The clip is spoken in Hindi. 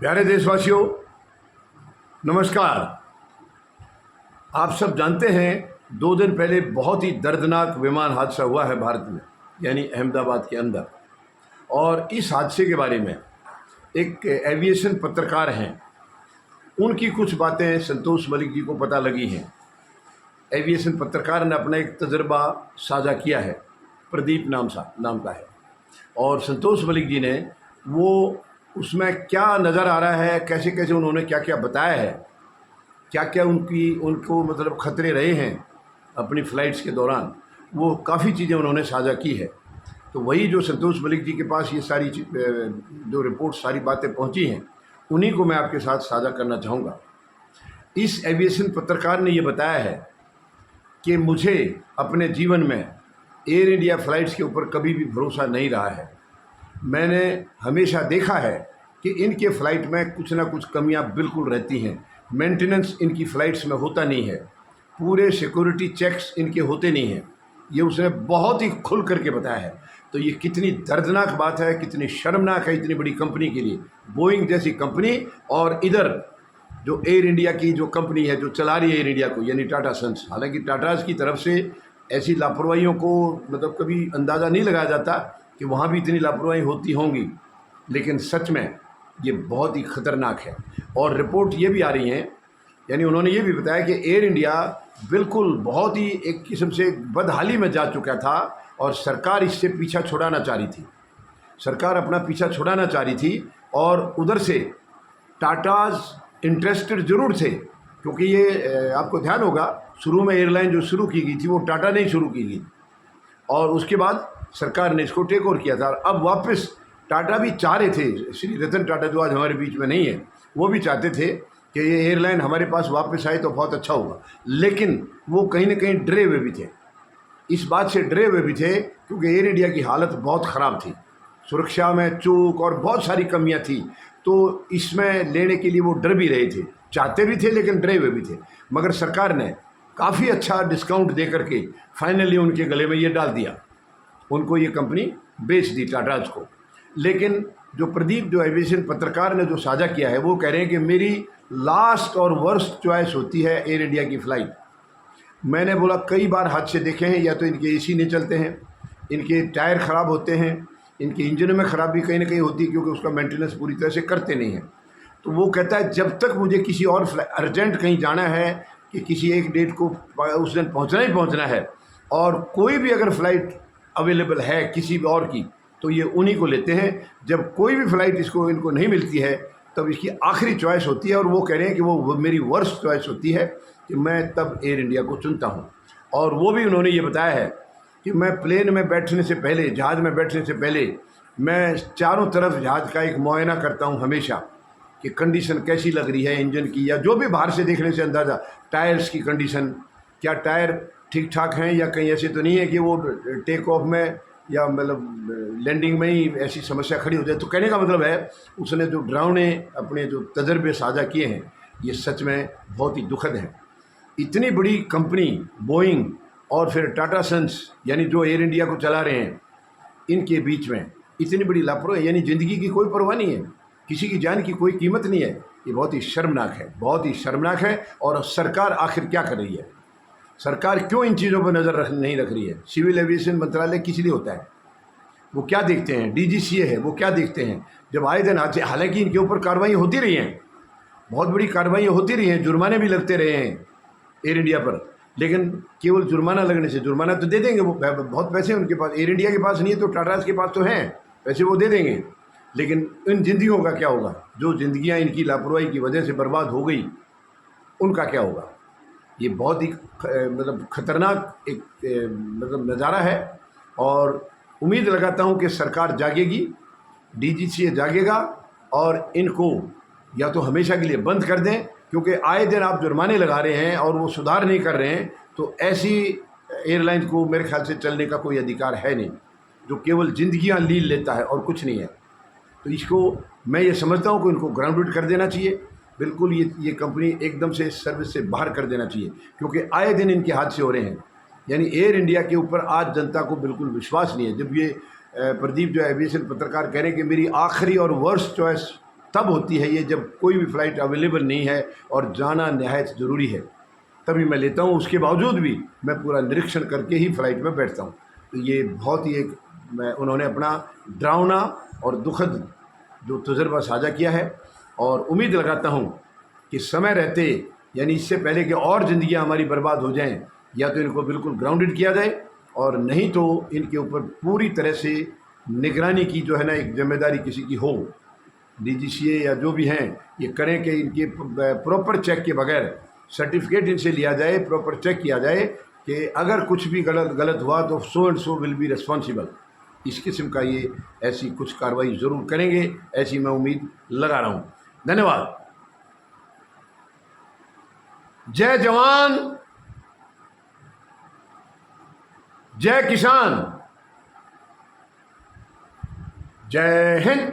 प्यारे देशवासियों, नमस्कार। आप सब जानते हैं 2 दिन पहले बहुत ही दर्दनाक विमान हादसा हुआ है भारत में, यानी अहमदाबाद के अंदर। और इस हादसे के बारे में एक एविएशन पत्रकार हैं, उनकी कुछ बातें संतोष मलिक जी को पता लगी हैं। एविएशन पत्रकार ने अपना एक तजर्बा साझा किया है, प्रदीप नाम का है। और संतोष मलिक जी ने वो उसमें क्या नज़र आ रहा है, कैसे कैसे उन्होंने क्या क्या बताया है, क्या क्या उनको मतलब ख़तरे रहे हैं अपनी फ़्लाइट्स के दौरान, वो काफ़ी चीज़ें उन्होंने साझा की है। तो वही जो संतोष मलिक जी के पास ये सारी जो रिपोर्ट सारी बातें पहुंची हैं, उन्हीं को मैं आपके साथ साझा करना चाहूँगा। इस एविएशन पत्रकार ने ये बताया है कि मुझे अपने जीवन में एयर इंडिया फ़्लाइट्स के ऊपर कभी भी भरोसा नहीं रहा है। मैंने हमेशा देखा है कि इनके फ़्लाइट में कुछ ना कुछ कमियां बिल्कुल रहती हैं। मेंटेनेंस इनकी फ़्लाइट्स में होता नहीं है, पूरे सिक्योरिटी चेक्स इनके होते नहीं हैं। ये उसने बहुत ही खुल करके बताया है। तो ये कितनी दर्दनाक बात है, कितनी शर्मनाक है इतनी बड़ी कंपनी के लिए, बोइंग जैसी कंपनी। और इधर जो एयर इंडिया की जो कंपनी है जो चला रही है एयर इंडिया को, यानी टाटा सन्स। हालांकि टाटाज़ की तरफ से ऐसी लापरवाहियों को मतलब कभी अंदाज़ा नहीं लगाया जाता कि वहाँ भी इतनी लापरवाही होती होंगी, लेकिन सच में ये बहुत ही ख़तरनाक है। और रिपोर्ट ये भी आ रही हैं, यानी उन्होंने ये भी बताया कि एयर इंडिया बिल्कुल बहुत ही एक किस्म से बदहाली में जा चुका था और सरकार इससे पीछा छुड़ाना चाह रही थी। सरकार अपना पीछा छुड़ाना चाह रही थी और उधर से टाटाज़ इंटरेस्टेड ज़रूर थे, क्योंकि ये आपको ध्यान होगा शुरू में एयरलाइन जो शुरू की गई थी वो टाटा ने ही शुरू की गई, और उसके बाद सरकार ने इसको टेक ओवर किया था। और अब वापस टाटा भी चाह रहे थे, श्री रतन टाटा जो आज हमारे बीच में नहीं है, वो भी चाहते थे कि ये एयरलाइन हमारे पास वापस आए तो बहुत अच्छा होगा। लेकिन वो कहीं ना कहीं डरे हुए भी थे, इस बात से डरे हुए भी थे क्योंकि एयर इंडिया की हालत बहुत ख़राब थी, सुरक्षा में चूक और बहुत सारी कमियां थी। तो इसमें लेने के लिए वो डर भी रहे थे, चाहते भी थे लेकिन डरे हुए भी थे। मगर सरकार ने काफ़ी अच्छा डिस्काउंट दे करके फाइनली उनके गले में ये डाल दिया, उनको ये कंपनी बेच दी टाटाज़ को। लेकिन जो प्रदीप जो एविएशन पत्रकार ने जो साझा किया है, वो कह रहे हैं कि मेरी लास्ट और वर्स्ट चॉइस होती है एयर इंडिया की फ़्लाइट। मैंने बोला कई बार हादसे देखे हैं, या तो इनके एसी नहीं चलते हैं, इनके टायर ख़राब होते हैं, इनके इंजन में ख़राबी कहीं ना कहीं होती है क्योंकि उसका मेंटेनेंस पूरी तरह से करते नहीं हैं। तो वो कहता है जब तक मुझे किसी और अर्जेंट कहीं जाना है कि किसी एक डेट को उस दिन पहुँचना ही पहुँचना है, और कोई भी अगर फ़्लाइट अवेलेबल है किसी भी और की, तो ये उन्हीं को लेते हैं। जब कोई भी फ़्लाइट इनको नहीं मिलती है तब इसकी आखिरी चॉइस होती है, और वो कह रहे हैं कि वो मेरी वर्स्ट चॉइस होती है कि मैं तब एयर इंडिया को चुनता हूँ। और वो भी उन्होंने ये बताया है कि मैं प्लेन में बैठने से पहले, जहाज़ में बैठने से पहले, मैं चारों तरफ जहाज़ का एक मुआयना करता हूँ हमेशा कि कंडीशन कैसी लग रही है इंजन की, या जो भी बाहर से देखने से अंदाज़ा, टायर्स की कंडीशन, क्या टायर ठीक ठाक हैं या कहीं ऐसे तो नहीं है कि वो टेक ऑफ में या मतलब लैंडिंग में ही ऐसी समस्या खड़ी हो जाए। तो कहने का मतलब है उसने जो डरावने अपने जो तजर्बे साझा किए हैं, ये सच में बहुत ही दुखद है। इतनी बड़ी कंपनी बोइंग और फिर टाटा सन्स, यानी जो एयर इंडिया को चला रहे हैं, इनके बीच में इतनी बड़ी लापरवाही, यानी ज़िंदगी की कोई परवाह नहीं है, किसी की जान की कोई कीमत नहीं है। ये बहुत ही शर्मनाक है, बहुत ही शर्मनाक है। और सरकार आखिर क्या कर रही है? सरकार क्यों इन चीज़ों पर नज़र नहीं रख रही है? सिविल एविएशन मंत्रालय किस लिए होता है? वो क्या देखते हैं? डीजीसीए है, वो क्या देखते हैं? जब आए दिन हादसे, हालांकि इनके ऊपर कार्रवाई होती रही हैं, बहुत बड़ी कार्रवाई होती रही हैं, जुर्माने भी लगते रहे हैं एयर इंडिया पर, लेकिन केवल जुर्माना लगने से, जुर्माना तो दे देंगे, वो बहुत पैसे उनके पास, एयर इंडिया के पास नहीं है तो टाटाज़ के पास तो हैं पैसे, वो दे देंगे। लेकिन इन जिंदगियों का क्या होगा? जो जिंदगियां इनकी लापरवाही की वजह से बर्बाद हो गई, उनका क्या होगा? ये बहुत ही मतलब ख़तरनाक एक मतलब नज़ारा है। और उम्मीद लगाता हूँ कि सरकार जागेगी, डीजीसीए जागेगा और इनको या तो हमेशा के लिए बंद कर दें, क्योंकि आए दिन आप जुर्माने लगा रहे हैं और वो सुधार नहीं कर रहे हैं। तो ऐसी एयरलाइन को मेरे ख्याल से चलने का कोई अधिकार है नहीं, जो केवल ज़िंदगियाँ लील लेता है और कुछ नहीं है। तो इसको मैं ये समझता हूँ कि इनको ग्राउंडेड कर देना चाहिए, बिल्कुल ये कंपनी एकदम से सर्विस से बाहर कर देना चाहिए, क्योंकि आए दिन इनके हादसे हो रहे हैं। यानी एयर इंडिया के ऊपर आज जनता को बिल्कुल विश्वास नहीं है। जब ये प्रदीप जो एविएशन पत्रकार कह रहे हैं कि मेरी आखिरी और वर्स्ट चॉइस तब होती है ये जब कोई भी फ़्लाइट अवेलेबल नहीं है और जाना नहायत ज़रूरी है, तभी मैं लेता हूँ। उसके बावजूद भी मैं पूरा निरीक्षण करके ही फ़्लाइट में बैठता हूँ। तो ये बहुत ही एक उन्होंने अपना डरावना और दुखद जो तजुर्बा साझा किया है, और उम्मीद लगाता हूँ कि समय रहते, यानी इससे पहले कि और ज़िंदगियाँ हमारी बर्बाद हो जाएं, या तो इनको बिल्कुल ग्राउंडेड किया जाए, और नहीं तो इनके ऊपर पूरी तरह से निगरानी की जो है ना एक जिम्मेदारी किसी की हो, डीजीसीए या जो भी हैं ये करें कि इनके प्रॉपर चेक के बगैर सर्टिफिकेट इनसे लिया जाए, प्रॉपर चेक किया जाए कि अगर कुछ भी गलत हुआ तो so and so will be responsible. इस किस्म का ये ऐसी कुछ कार्रवाई ज़रूर करेंगे, ऐसी मैं उम्मीद लगा रहा हूँ। धन्यवाद। जय जवान, जय किसान, जय हिंद।